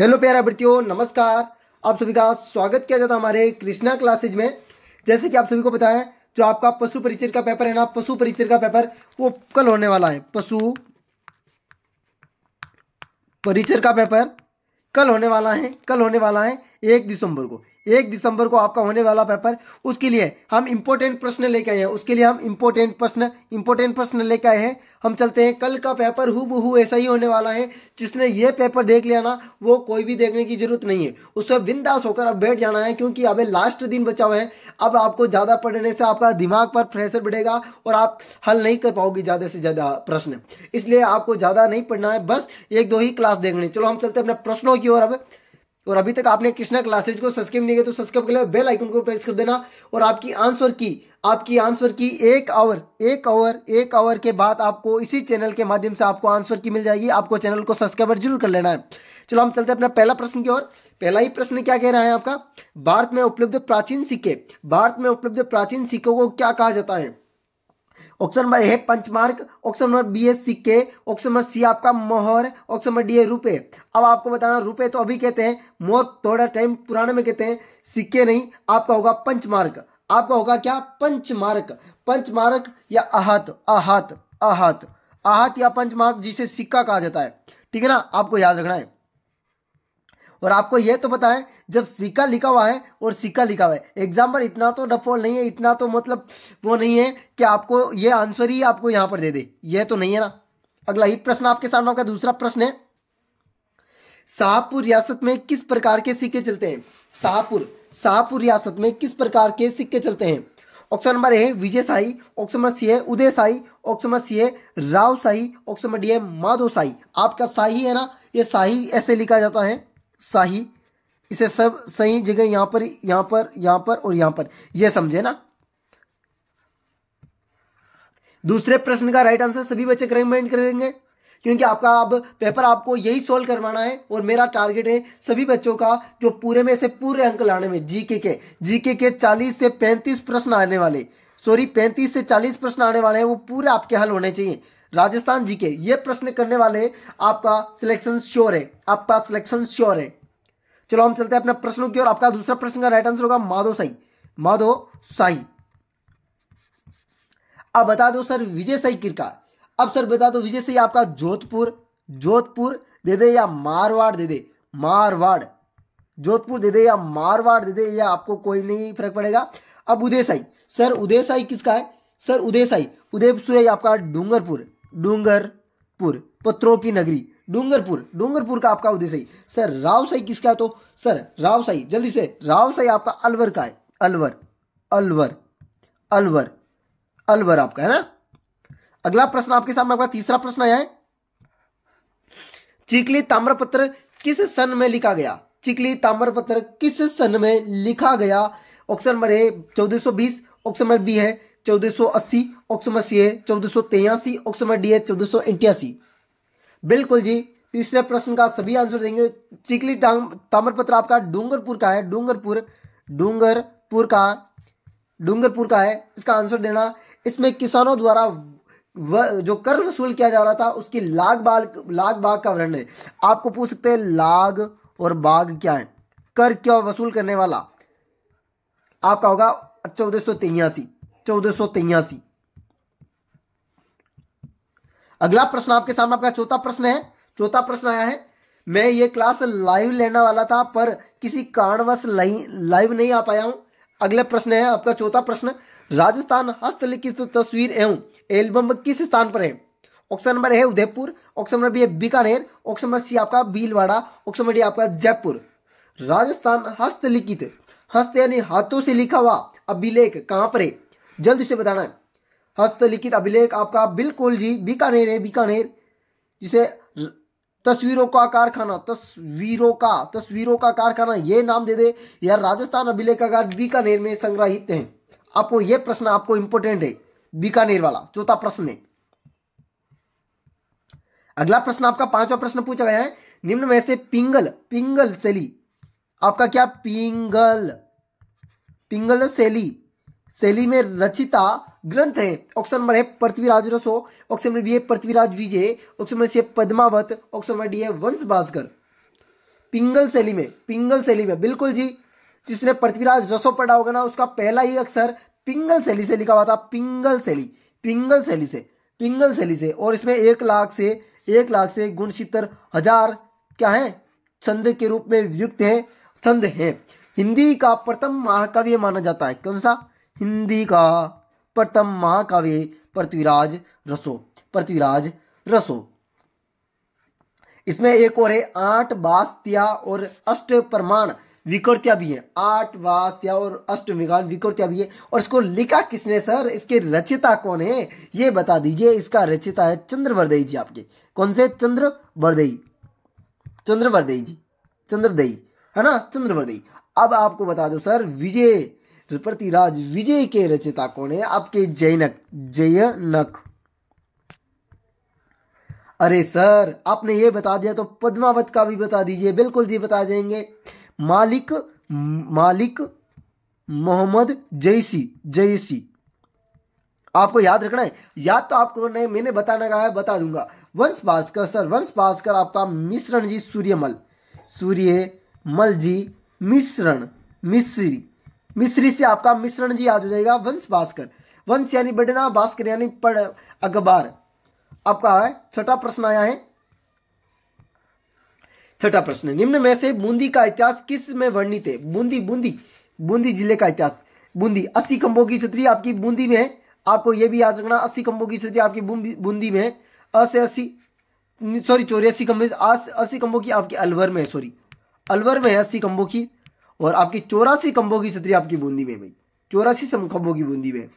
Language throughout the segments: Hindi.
हेलो प्यारे बच्चों, नमस्कार। आप सभी का स्वागत किया जाता है हमारे कृष्णा क्लासेज में। जैसे कि आप सभी को पता है, जो आपका पशु परिचर का पेपर है ना, पशु परिचर का पेपर वो कल होने वाला है। पशु परिचर का पेपर कल होने वाला है 1 दिसंबर को। 1 दिसंबर को आपका होने वाला पेपर। उसके लिए हम इंपॉर्टेंट प्रश्न लेके आए हैं। हम चलते हैं। कल का पेपर हूबहू ऐसा ही होने वाला है। जिसने ये पेपर देख लिया ना, वो कोई भी देखने की जरूरत नहीं है। उससे बिंदास होकर अब बैठ जाना है, क्योंकि अबे लास्ट दिन बचा हुआ है। अब आपको ज्यादा पढ़ने से आपका दिमाग पर प्रेशर बढ़ेगा और आप हल नहीं कर पाओगे ज्यादा से ज्यादा प्रश्न। इसलिए आपको ज्यादा नहीं पढ़ना है, बस 1-2 ही क्लास देखनी। चलो हम चलते हैं अपने प्रश्नों की ओर अब। और अभी तक आपने कृष्णा क्लासेज को सब्सक्राइब नहीं किया तो सब्सक्राइब के लिए बेल आइकन को प्रेस कर देना। और आपकी आंसर की 1 आवर के बाद आपको इसी चैनल के माध्यम से आपको आंसर की मिल जाएगी। आपको चैनल को सब्सक्राइब जरूर कर लेना है। चलो हम चलते हैं अपना पहला प्रश्न की ओर। पहला ही प्रश्न क्या कह रहा है आपका, भारत में उपलब्ध प्राचीन सिक्कों को क्या कहा जाता है? Option number A punch mark, option number B है सिक्के, ऑप्शन नंबर सी आपका मोहर, ऑप्शन नंबर डी है रुपए। अब आपको बताना, रुपए तो अभी कहते हैं, मोहर थोड़ा टाइम पुराने में कहते हैं, सिक्के नहीं। आपका होगा पंचमार्क। आपका होगा क्या? पंचमार्क या आहत या पंचमार्क, जिसे सिक्का कहा जाता है। ठीक है ना, आपको याद रखना है। और आपको यह तो पता है, जब सिक्का लिखा हुआ है एग्जाम पर इतना तो डफोल नहीं है, इतना तो मतलब वो नहीं है कि आपको ये आंसर ही आपको यहां पर दे दे। यह तो नहीं है ना। अगला ही प्रश्न आपके सामने, आपका दूसरा प्रश्न है, शाहपुर रियासत में किस प्रकार के सिक्के चलते हैं? शाहपुर रियासत में किस प्रकार के सिक्के चलते हैं? Option number A Vijay Shahi, option number C है Uday Shahi, option number C है Rao Shahi, option number D है माधव शाही। आपका शाही है ना, ये शाही ऐसे लिखा जाता है, शाही। इसे सब सही जगह यहां पर और यहां पर, ये समझे ना। दूसरे प्रश्न का राइट आंसर सभी बच्चे कमेंट करेंगे, क्योंकि आपका अब पेपर आपको यही सोल्व करवाना है। और मेरा टारगेट है सभी बच्चों का जो पूरे में से पूरे अंक लाने में। जीके के 40 से 35 प्रश्न आने वाले, 35 से 40 प्रश्न आने वाले हैं, वो पूरे आपके हल होने चाहिए। राजस्थान जीके ये प्रश्न करने वाले, आपका सिलेक्शन श्योर है। चलो हम चलते हैं अपने प्रश्नों की ओर। आपका दूसरा प्रश्न का राइट आंसर होगा माधव शाही। अब बता दो सर विजय शाही किरका। अब सर बता दो विजय शाही आपका जोधपुर दे दे या मारवाड़ दे दे? जोधपुर दे दे या मारवाड़ दे दे, या आपको कोई नहीं फर्क पड़ेगा। अब उदय शाही, सर उदय शाही किसका है? सर उदयपुर है आपका डूंगरपुर, पत्रों की नगरी, डूंगरपुर का आपका उदय शाही। सर राव शाही किसका है? तो सर राव शाही, जल्दी से, राव शाही आपका अलवर का है। अलवर आपका है ना। अगला प्रश्न आपके सामने, आपका तीसरा प्रश्न आया है, चिखली ताम्रपत्र किस सन में लिखा गया? Option number A 1420, option number B है 1480, ऑप्शन नंबर सी है 1483, ऑप्शन नंबर डी है 1488। बिल्कुल जी, तीसरे प्रश्न का सभी आंसर देंगे। चिखली ताम्रपत्र आपका डूंगरपुर का है। डूंगरपुर का है। इसका आंसर देना। इसमें किसानों द्वारा जो कर वसूल किया जा रहा था, उसकी लाग बाग का वर्णन है। आपको पूछ सकते हैं लाग और बाग क्या है, कर क्या वसूल करने वाला। आपका होगा 1483। अगला प्रश्न आपके सामने, आपका चौथा प्रश्न आया है। मैं ये क्लास लाइव लेने वाला था, पर किसी कारणवश लाइव नहीं आ पाया हूं। अगला प्रश्न है आपका चौथा प्रश्न, राजस्थान हस्तलिखित तस्वीर एवं एल्बम किस स्थान पर है? ऑप्शन नंबर है उदयपुर, ऑप्शन नंबर बी है बीकानेर, ऑप्शन नंबर सी आपका भीलवाड़ा, ऑप्शन नंबर डी आपका जयपुर। राजस्थान हस्तलिखित, हस्त यानी हाथों से लिखा हुआ अभिलेख कहां पर है? जल्दी से बताना है। हस्तलिखित अभिलेख आपका बिल्कुल जी बीकानेर है। जिसे तस्वीरों का कारखाना ये नाम दे दे, या राजस्थान अभिलेखागार बीकानेर में संग्रहित है। आपको यह प्रश्न आपको इंपोर्टेंट है, बीकानेर वाला चौथा प्रश्न है। अगला प्रश्न आपका पांचवा प्रश्न पूछा गया है, निम्न में से पिंगल शैली आपका क्या? पिंगल शैली में रचिता ग्रंथ है। ऑप्शन नंबर है पृथ्वीराज रसो, ऑप्शन नंबर बी है पृथ्वीराज विजय, ऑप्शन नंबर सी है पद्मावत, ऑप्शन नंबर डी है वंश भास्कर। पिंगल शैली में बिल्कुल जी। जिसने पृथ्वीराज रसो पढ़ा होगा ना, उसका पहला ही अक्षर पिंगल शैली से लिखा हुआ था, पिंगल शैली से। और इसमें 1 लाख से गुणशितर हजार क्या है, छंद के रूप में वियुक्त है, छंद है। हिंदी का प्रथम महाकाव्य माना जाता है, कौन सा? हिंदी का प्रथम महाकाव्य पृथ्वीराज रसो। इसमें एक और है 8 वास्त्या और अष्ट प्रमाण विकृतियां भी है, 8 वास्त्या और अष्ट विकृतियां भी है। और इसको लिखा किसने सर, इसके रचयिता कौन है ये बता दीजिए। इसका रचयिता है चंद्रवरदई जी आपके, कौन से? चंद्रवरदई है ना, चंद्रवरदई। अब आपको बता दो सर, पृथ्वीराज विजय के रचयिता कौन है? आपके जयनक। अरे सर आपने ये बता दिया तो पद्मावत का भी बता दीजिए। बिल्कुल जी बता देंगे, मालिक मोहम्मद जयसी। आपको याद रखना है, याद तो आपको नहीं, मैंने बताना कहा है, बता दूंगा। वंश भास्कर सर, वंश भास्कर आपका मिश्रण जी, सूर्यमल जी, मिश्री से आपका मिश्रण जी याद हो जाएगा, वंश भास्कर। वंश यानी बढ़ना, भास्कर यानी पढ़, अखबार। आपका है छठा प्रश्न आया है। छठा प्रश्न, निम्न में से बूंदी का इतिहास किस में वर्णित है? बूंदी जिले का इतिहास। बूंदी 80 खंभों की छतरी आपकी बूंदी में है, आपको यह भी याद रखना। 80 खंभों की छतरी आपकी बूंदी में है। 84 खंभे, 80 खंभों की आपकी अलवर में है, अलवर में है 80 खंभों की। और आपकी 84 खंभों की छतरी आपकी बूंदी में भाई, 84 खंभों की बूंदी में।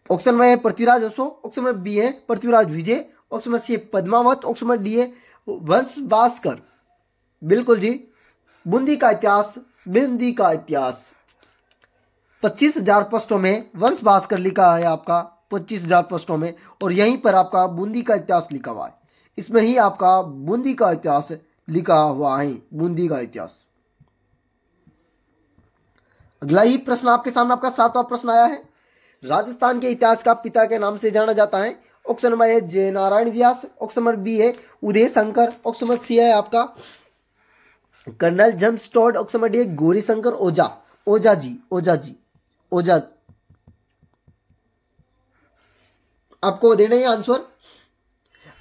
ऑप्शन में है पृथ्वीराज रसो, ऑप्शन में बी है पृथ्वीराज विजय, ऑप्शन में सी है पद्मावत, ऑप्शन में डी है वंश भास्कर। बिल्कुल जी, बूंदी का इतिहास 25,000 पृष्ठों में वंश भास्कर लिखा है आपका, 25,000 पृष्ठों में। और यहीं पर आपका बूंदी का इतिहास लिखा हुआ है, इसमें ही आपका बूंदी का इतिहास लिखा हुआ है, बूंदी का इतिहास। अगला ही प्रश्न आपके सामने, आपका 7वां प्रश्न आया है। राजस्थान के इतिहास का पिता के नाम से जाना जाता है। ऑप्शन नंबर है Jai Narayan Vyas, option number B है Uday Shankar, option number C है आपका colonel James Tod, option number D है गौरी शंकर ओझा जी। आपको देना है आंसर,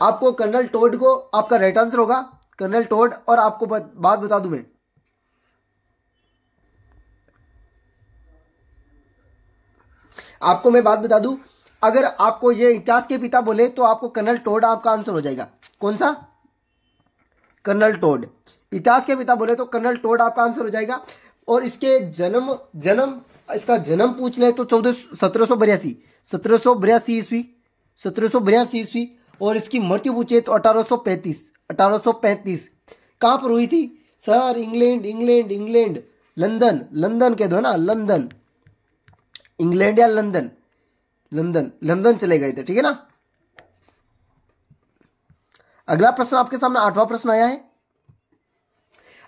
आपको कर्नल टॉड को आपका राइट आंसर होगा, कर्नल टॉड। और आपको बात बता दूं मैं, आपको मैं बात बता दूं, अगर आपको ये इतिहास के पिता बोले तो आपको कर्नल टॉड आपका आंसर हो जाएगा। कौन सा? Colonel Tod. इतिहास के पिता बोले तो कर्नल टॉड आपका आंसर हो जाएगा। और इसके इसका जन्म पूछ ले तो 1782 ईस्वी। और इसकी मृत्यु पूछे तो 1835। कहां पर हुई थी सर? इंग्लैंड, लंदन कह दो ना, लंदन, इंग्लैंड या लंदन चले गए थे, ठीक है ना। अगला प्रश्न आपके सामने 8वां प्रश्न आया है।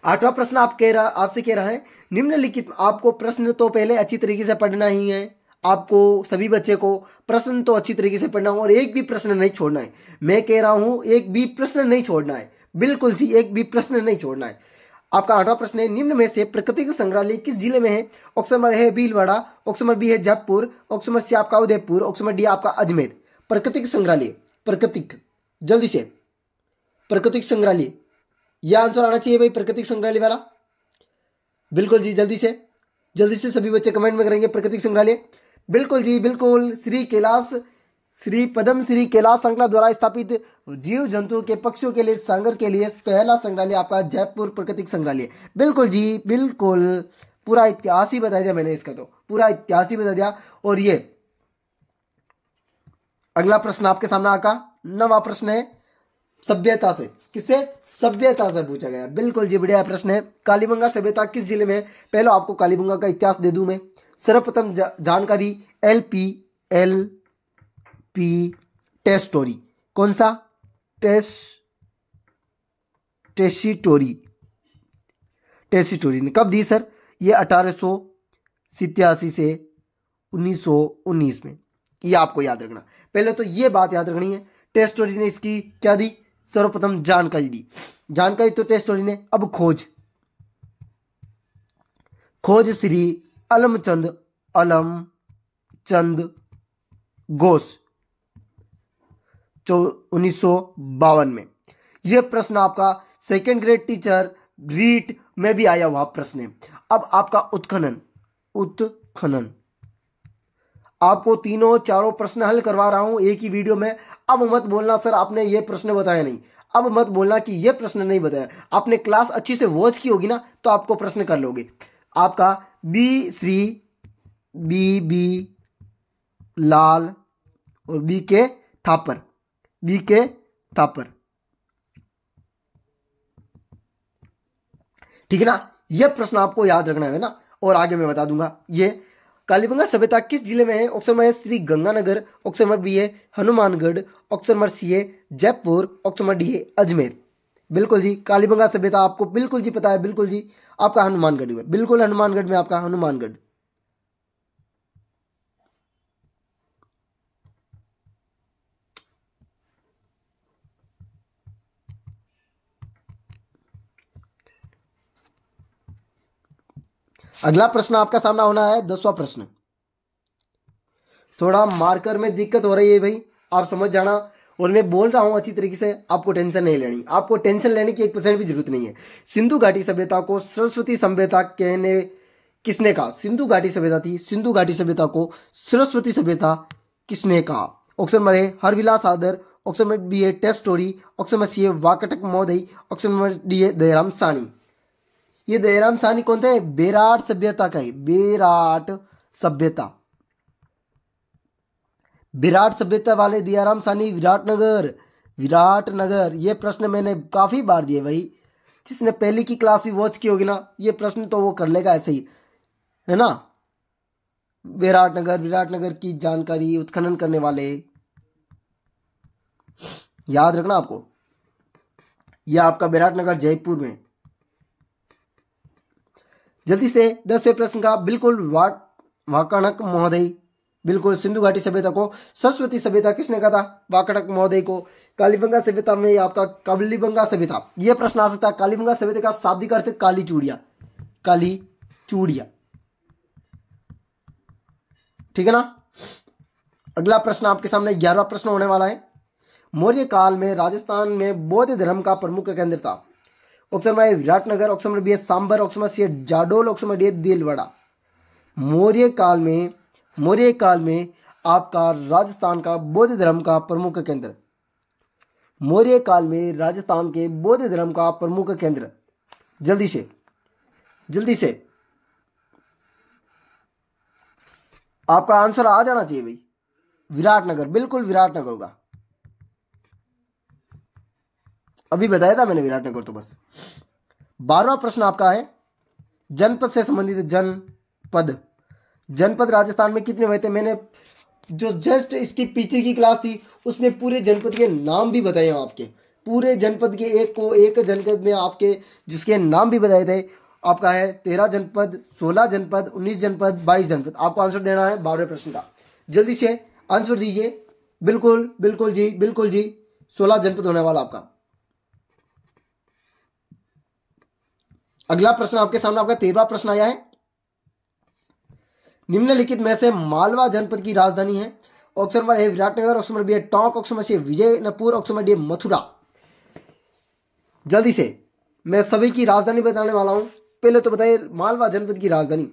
8वां प्रश्न आपसे कह रहा है, निम्नलिखित, आपको प्रश्न तो पहले अच्छी तरीके से पढ़ना ही है, आपको सभी बच्चे को प्रश्न तो अच्छी तरीके से पढ़ना हो और एक भी प्रश्न नहीं छोड़ना है। मैं कह रहा हूं एक भी प्रश्न नहीं छोड़ना है, बिल्कुल सी एक भी प्रश्न नहीं छोड़ना है। आपका 8वां प्रश्न है, निम्न में से प्राकृतिक संग्रहालय किस जिले में है? ऑप्शन नंबर है भीलवाड़ा, ऑप्शन नंबर बी है जयपुर, ऑप्शन नंबर सी आपका उदयपुर, ऑप्शन नंबर डी आपका अजमेर। प्राकृतिक संग्रहालय, जल्दी से प्राकृतिक संग्रहालय, यह आंसर आना चाहिए भाई, प्राकृतिक संग्रहालय वाला। बिल्कुल जी, जल्दी से सभी बच्चे कमेंट में करेंगे प्राकृतिक संग्रहालय। बिल्कुल जी, बिल्कुल। श्री पद्मश्री कैलाश श्रृंखला द्वारा स्थापित जीव जंतु के पक्षियों के लिए संग्रह के लिए पहला संग्रहालय आपका जयपुर प्राकृतिक संग्रहालय। बिल्कुल जी, बिल्कुल। पूरा इतिहास ही बता दिया मैंने, इसका तो पूरा इतिहास ही बता दिया। और ये अगला प्रश्न आपके सामने आका 9वां प्रश्न है, सभ्यता से। किससे? सभ्यता से पूछा गया। बिल्कुल जी, बढ़िया प्रश्न है। कालीबंगा सभ्यता किस जिले में? पहले आपको कालीबंगा का इतिहास दे दूं मैं। सर्वप्रथम जानकारी LP टेस्टोरी। कौन सा? टेस्टोरी ने कब दी सर? ये 1887 से 1919 में। ये आपको याद रखना, पहले तो ये बात याद रखनी है। टेस्टोरी ने इसकी क्या दी? सर्वप्रथम जानकारी दी? जानकारी तो टेस्ट स्टोरी ने। अब खोज, खोज श्री अलमचंद घोष 1952 में। यह प्रश्न आपका सेकेंड ग्रेड टीचर रीट में भी आया हुआ प्रश्न है। अब आपका उत्खनन आपको तीनों चारों प्रश्न हल करवा रहा हूं एक ही वीडियो में। अब मत बोलना सर आपने ये प्रश्न बताया नहीं, अब मत बोलना कि ये प्रश्न नहीं बताया। आपने क्लास अच्छी से वॉच की होगी ना तो आपको प्रश्न कर लोगे। आपका बी लाल और बी के थापर, ठीक है ना। यह प्रश्न आपको याद रखना है ना। और आगे मैं बता दूंगा। ये कालीबंगा सभ्यता किस जिले में है? Option number A Shri Ganganagar, option number B है हनुमानगढ़, ऑप्शन नंबर सी है जयपुर, ऑप्शन नंबर डी है अजमेर। बिल्कुल जी, कालीबंगा सभ्यता आपको बिल्कुल जी पता है। बिल्कुल जी, आपका हनुमानगढ़ में, बिल्कुल हनुमानगढ़ में, आपका हनुमानगढ़। अगला प्रश्न आपका सामना होना है 10वां प्रश्न। थोड़ा मार्कर में दिक्कत हो रही है भाई, आप समझ जाना। और मैं बोल रहा हूं अच्छी तरीके से, आपको टेंशन नहीं लेनी, आपको टेंशन लेने की 1% भी जरूरत नहीं है। सिंधु घाटी सभ्यता को सरस्वती सभ्यता कहने किसने कहा? सिंधु घाटी सभ्यता थी, सिंधु घाटी सभ्यता को सरस्वती सभ्यता किसने कहा? ऑप्शन नंबर ए हरविलास सादर, ऑप्शन नंबर बी है Tessitori, option number C है वाकटक महोदय, ऑप्शन नंबर डी है दयाराम सानी। ये दयाराम सानी कौन थे? बेराट सभ्यता का है, बेराट सभ्यता, विराट सभ्यता वाले दयाराम सानी विराटनगर। ये प्रश्न मैंने काफी बार दिए भाई, जिसने पहली की क्लास भी वॉच की होगी ना ये प्रश्न तो वो कर लेगा ऐसे ही, है ना। विराटनगर की जानकारी उत्खनन करने वाले, याद रखना आपको। यह आपका विराटनगर जयपुर में। जल्दी से 10वें प्रश्न का बिल्कुल वाकणक महोदय, बिल्कुल सिंधु घाटी सभ्यता को सरस्वती सभ्यता किसने कहा था? वाकणक महोदय को। कालीबंगा सभ्यता में आपका कालीबंगा सभ्यता, यह प्रश्न आ सकता है। कालीबंगा सभ्यता का शाब्दिक अर्थ काली चूड़िया, ठीक है ना। अगला प्रश्न आपके सामने 11वां प्रश्न होने वाला है। मौर्य काल में राजस्थान में बौद्ध धर्म का प्रमुख केंद्र था। Option number A Viratnagar, option number B है सांबर, ऑप्शन नंबर सी है जाडोल, ऑप्शन नंबर डी है देलवाड़ा। मौर्य काल में आपका राजस्थान का बौद्ध धर्म का प्रमुख केंद्र, मौर्य काल में राजस्थान के बौद्ध धर्म का प्रमुख केंद्र, जल्दी से आपका आंसर आ जाना चाहिए भाई। विराटनगर, बिल्कुल विराटनगर होगा। अभी बताया था मैंने विराटनगर तो बस। 12वां प्रश्न आपका है जनपद से संबंधित। जनपद राजस्थान में कितने हुए थे? मैंने जो जस्ट इसकी पीछे की क्लास थी उसमें पूरे जनपद के नाम भी बताए हैं आपके, पूरे जनपद के एक जनपद में आपके जिसके नाम भी बताए थे। आपका है 13 जनपद, 16 जनपद, 19 जनपद, 22 जनपद। आपको आंसर देना है 12वें प्रश्न का। जल्दी से आंसर दीजिए। बिल्कुल जी 16 जनपद होने वाला आपका। अगला प्रश्न आपके सामने आपका 13वां प्रश्न आया है। निम्नलिखित में से मालवा जनपद की राजधानी है। Option number A Viratnagar, option number B है टोंक, ऑप्शन नंबर सी है विजयनपुर, ऑप्शन नंबर डी है मथुरा। जल्दी से मैं सभी की राजधानी बताने वाला हूं। पहले तो बताइए मालवा जनपद की राजधानी।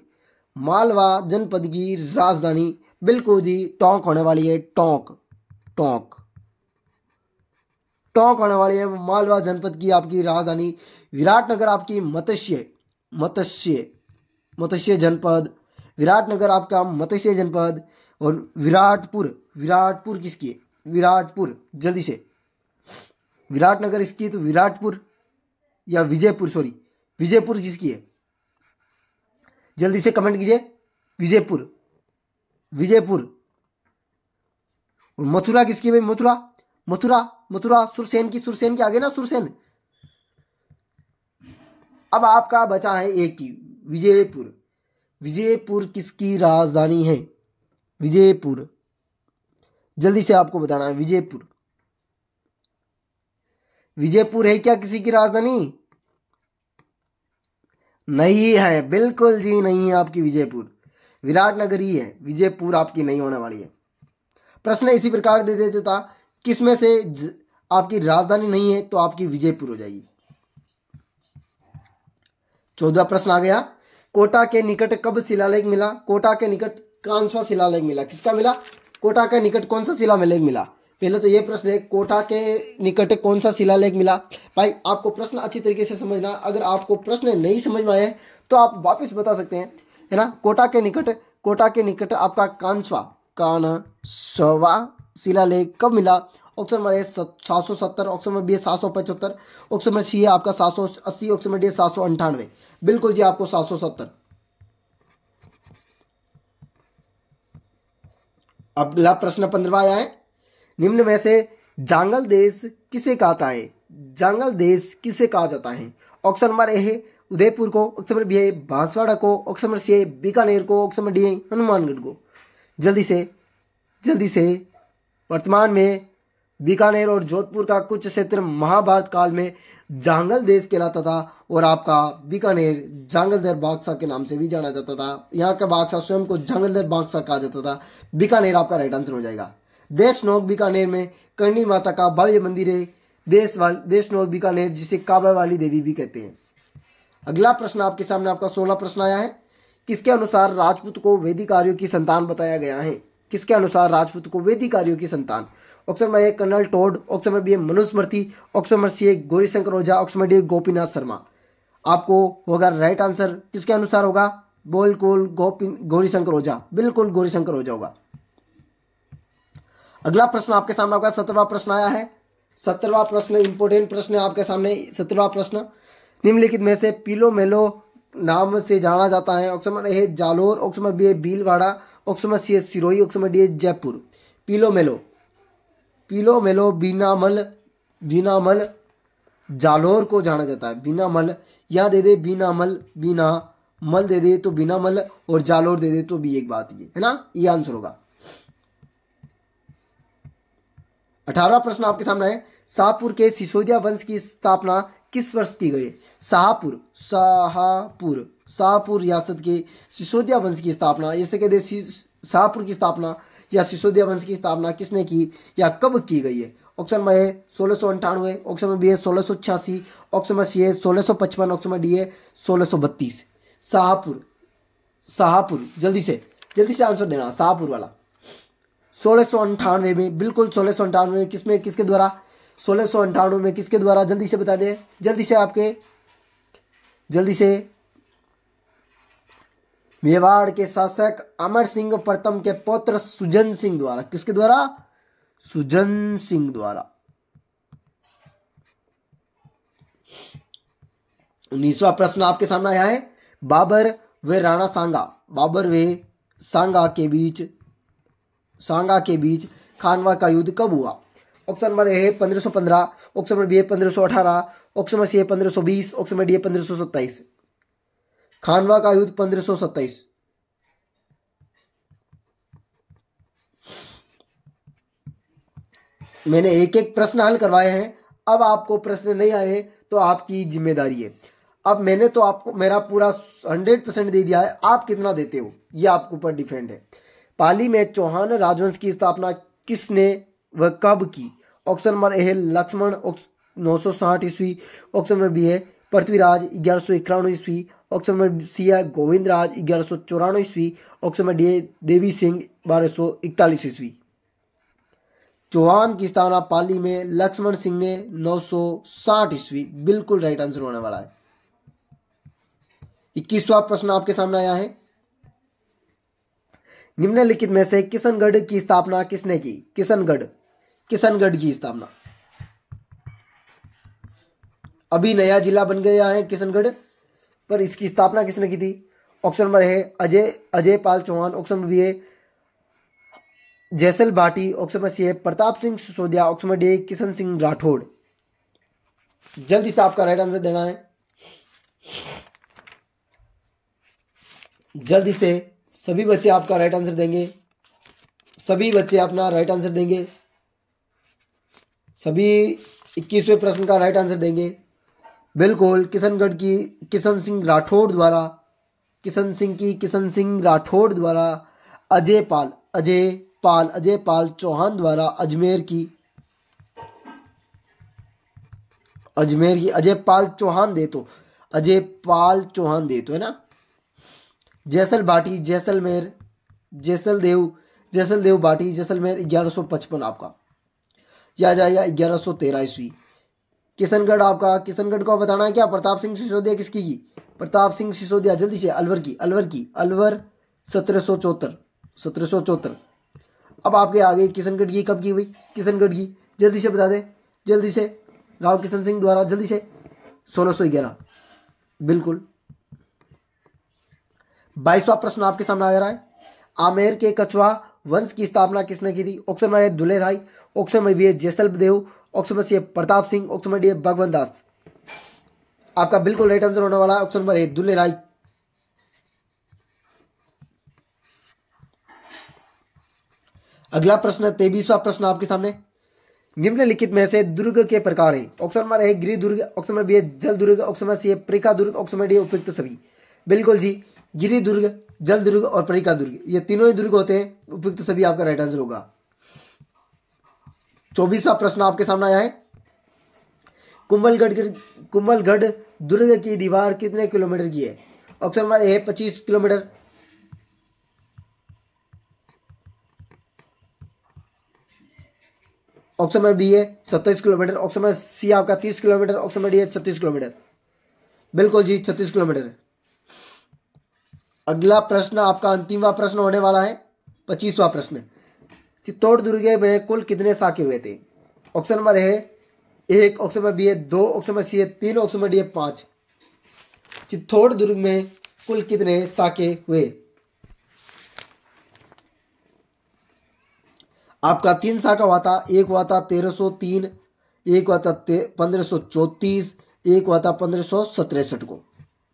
मालवा जनपद की राजधानी बिल्कुल जी टोंक होने वाली है। टोंक होने वाली है मालवा जनपद की आपकी राजधानी। विराटनगर आपकी मत्स्य जनपद, विराटनगर आपका मत्स्य जनपद। और विराटपुर किसकी है? विराटपुर, जल्दी से विराटनगर इसकी तो विराटपुर या विजयपुर किसकी है? जल्दी से कमेंट कीजिए। विजयपुर। और मथुरा किसकी है भाई? मथुरा सुरसेन के आगे ना, सुरसेन। अब आपका बचा है एक ही, विजयपुर किसकी राजधानी है? जल्दी से आपको बताना है। विजयपुर है क्या किसी की राजधानी? नहीं है, बिल्कुल जी नहीं है आपकी विजयपुर, विराटनगर ही है, विजयपुर आपकी नहीं होने वाली है। प्रश्न इसी प्रकार दे देते था, किसमें से आपकी राजधानी नहीं है, तो आपकी विजयपुर हो जाएगी। 14वां प्रश्न आ गया, कोटा के निकट कब शिलालेख मिला? कोटा के निकट कौन सा शिलालेख मिला? किसका मिला? कोटा के निकट कौन सा शिलालेख मिला? पहले तो ये प्रश्न है, कोटा के निकट कौन सा शिलालेख मिला? भाई आपको प्रश्न अच्छी तरीके से समझना, अगर आपको प्रश्न नहीं समझ में आए तो आप वापस बता सकते हैं, है ना। कोटा के निकट आपका कांसवा शिलालेख कब मिला? Option number A 770, option number B 775, option number C है आपका 780, ऑप्शन नंबर डी 798। बिल्कुल जी आपको 770। अगला प्रश्न 15वां आया है, निम्न में से जांगल देश किसे कहता है? जांगल देश किसे कहा जाता है? ऑप्शन नंबर ए है उदयपुर को, ऑप्शन नंबर बी है बांसवाड़ा को, ऑप्शन नंबर सी है बीकानेर को, ऑप्शन नंबर डी है हनुमानगढ़ को। जल्दी से वर्तमान में बीकानेर और जोधपुर का कुछ क्षेत्र महाभारत काल में जांगल देश कहलाता था, और आपका बीकानेर जांगलधर बादशाह के नाम से भी जाना जाता था। यहाँ का बादशाह स्वयं को जांगलधर बादशाह कहा जाता था। बीकानेर आपका राइट आंसर हो जाएगा। देशनोक बीकानेर में करणी माता का भव्य मंदिर है। देशनोक बीकानेर जिसे काबा वाली देवी भी कहते हैं। अगला प्रश्न आपके सामने आपका 16 प्रश्न आया है, किसके अनुसार राजपूत को वैदिक आर्यों की संतान बताया गया है? किसके अनुसार राजपूत को वैदिक आर्यों की संतान? Option number A colonel Tod, option number B Manusmriti, option number C Gaurishankar Ojha, option number D Gopinath Sharma. आपको होगा राइट आंसर किसके अनुसार होगा? बिल्कुल गौरीशंकर ओझा, बिल्कुल गौरीशंकर ओझा होगा। अगला प्रश्न आपके सामने आपका 17वां प्रश्न आया है। 17वां प्रश्न इंपोर्टेंट प्रश्न है आपके सामने। 17वां प्रश्न, निम्नलिखित में से पीलो मेलो नाम से जाना जाता है? ऑप्शन नंबर ए है जालोर, ऑप्शन नंबर बी है भीलवाड़ा, ऑप्शन नंबर सी है सिरोही, ऑप्शन नंबर डी है जयपुर। पीलो मेलो बीनामल जालोर को जाना जाता है। बीनामल यहाँ दे दे, बीना मल दे दे तो बीनामल, और जालोर दे दे तो भी एक बात ये है ना, ये आंसर होगा। 18वां प्रश्न आपके सामने है, शाहपुर के सिसोदिया वंश की स्थापना किस वर्ष की गई? शाहपुर रियासत के सिसोदिया वंश की स्थापना, जैसे कहते शाहपुर की स्थापना या सिसोदिया वंश की स्थापना किसने की या कब की गई है? Option number A 1698, option number B है 1686, ऑप्शन नंबर सी है 1655, ऑप्शन नंबर डी है 1632। शाहपुर जल्दी से आंसर देना। शाहपुर वाला 1698 में, बिल्कुल 1698 में किसके द्वारा? 1698 में किसके द्वारा? जल्दी से बता दें, जल्दी से मेवाड़ के शासक अमर सिंह प्रथम के पुत्र सुजन सिंह द्वारा। किसके द्वारा? सुजन सिंह द्वारा। 19वां प्रश्न आपके सामने आया है, बाबर व राणा सांगा के बीच खानवा का युद्ध कब हुआ? ऑप्शन नंबर ए है 1515, ऑप्शन नंबर बी है 1518, ऑप्शन नंबर सी है 1520, ऑप्शन नंबर डी है 1527। खानवा का युद्ध 1527। मैंने एक एक प्रश्न हल करवाए हैं। अब आपको प्रश्न नहीं आए तो आपकी जिम्मेदारी है। अब मैंने तो आपको मेरा पूरा 100% दे दिया है, आप कितना देते हो ये आपके ऊपर डिपेंड है। पाली में चौहान राजवंश की स्थापना किसने व कब की? ऑप्शन नंबर ए है लक्ष्मण 960 ईस्वी, ऑप्शन नंबर बी है पृथ्वीराज 1191 ईस्वी, ऑप्शन नंबर सी है गोविंद राज 1194 ईस्वी, ऑप्शन नंबर डी है देवी सिंह 1241 ईस्वी। चौहान की स्थापना पाली में लक्ष्मण सिंह ने 960 ईस्वी, बिल्कुल राइट आंसर होने वाला है। 21वां प्रश्न आपके सामने आया है, निम्नलिखित में से किशनगढ़ की स्थापना किसने की? किशनगढ़ की स्थापना, अभी नया जिला बन गया है किशनगढ़, पर इसकी स्थापना किसने की थी? ऑप्शन नंबर है Ajay Pal Chauhan, option number B है जैसल भाटी, ऑप्शन नंबर सी है Pratap Singh Sisodia, option number D है किशन सिंह राठौड़। जल्दी से आपका राइट आंसर देना है, जल्दी से। सभी बच्चे आपका राइट आंसर देंगे, सभी बच्चे अपना राइट आंसर देंगे, सभी 21वें प्रश्न का राइट आंसर देंगे बिल्कुल किशनगढ़ की किशन सिंह राठौड़ द्वारा अजय पाल चौहान द्वारा अजमेर की अजय पाल चौहान दे तो है ना। जैसल बाटी जैसलमेर जैसलदेव बाटी जैसलमेर 1155 आपका याद आएगा 1113 ईस्वी। किशनगढ़ को बताना है क्या, प्रताप सिंह सिसोदिया किसकी की, प्रताप सिंह सिसोदिया जल्दी से अलवर 1774। अब आपके आगे किशनगढ़ की कब की हुई, किशनगढ़ की जल्दी से बता दे, जल्दी से राव किशन सिंह द्वारा, जल्दी से 1611 बिल्कुल। 22वां प्रश्न आपके सामने आ रहा है। आमेर के कछवा वंश की स्थापना किसने की थी? Option number A Dulhe Rai, option number B Jaisal Dev, option number C Pratap Singh, option number D Bhagwant Das. आपका बिल्कुल राइट आंसर होने वाला है ऑप्शन नंबर ए दुल्हे राय। अगला प्रश्न 23वां प्रश्न आपके सामने। निम्नलिखित में से दुर्ग के प्रकार हैं। ऑप्शन नंबर ए गिरि दुर्ग, ऑप्शन नंबर बी जल दुर्ग, ऑप्शन नंबर सी परिका दुर्ग, ऑप्शन नंबर डी उपयुक्त सभी। बिल्कुल जी, गिरि दुर्ग, जल दुर्ग और परिका दुर्ग, ये तीनों ही दुर्ग होते हैं, उपयुक्त सभी आपका राइट आंसर होगा। 24वां प्रश्न आपके सामने आया है। कुंभलगढ़ दुर्ग की दीवार कितने किलोमीटर की है? Option number A 25 kilometre, option number B है 27 किलोमीटर, ऑप्शन नंबर सी आपका 30 किलोमीटर, ऑप्शन नंबर डी है 36 किलोमीटर। बिल्कुल जी 36 किलोमीटर। अगला प्रश्न आपका अंतिमवा प्रश्न होने वाला है 25वां प्रश्न। चित्तौड़ दुर्ग में कुल कितने साके हुए थे? ऑप्शन नंबर है 1, ऑप्शन नंबर बी है 2, ऑप्शन नंबर सी है 3, ऑप्शन नंबर डी है 5। चित्तौड़ दुर्ग में कुल कितने साके हुए? आपका 3 साका हुआ था, एक हुआ था 1303, एक हुआ था 1534, एक हुआ था 1567 को।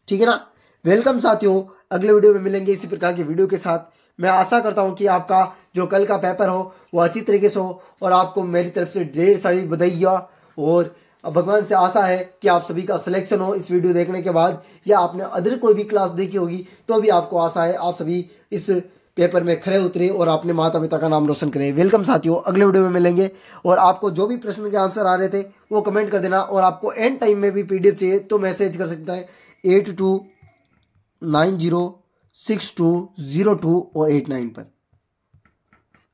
ठीक है ना। वेलकम साथियों, अगले वीडियो में मिलेंगे इसी प्रकार की वीडियो के साथ। मैं आशा करता हूं कि आपका जो कल का पेपर हो वो अच्छी तरीके से हो और आपको मेरी तरफ से ढेर सारी बधाइयाँ, और भगवान से आशा है कि आप सभी का सिलेक्शन हो इस वीडियो देखने के बाद, या आपने अदर कोई भी क्लास देखी होगी तो भी आपको आशा है आप सभी इस पेपर में खरे उतरे और अपने माता पिता का नाम रोशन करें। वेलकम साथियों, अगले वीडियो में मिलेंगे। और आपको जो भी प्रश्न के आंसर आ रहे थे वो कमेंट कर देना, और आपको एंड टाइम में भी पीडीएफ चाहिए तो मैसेज कर सकता है 82906202 और 89 पर।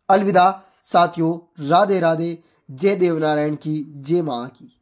अलविदा साथियों, राधे राधे, जय देवनारायण की, जय माँ की।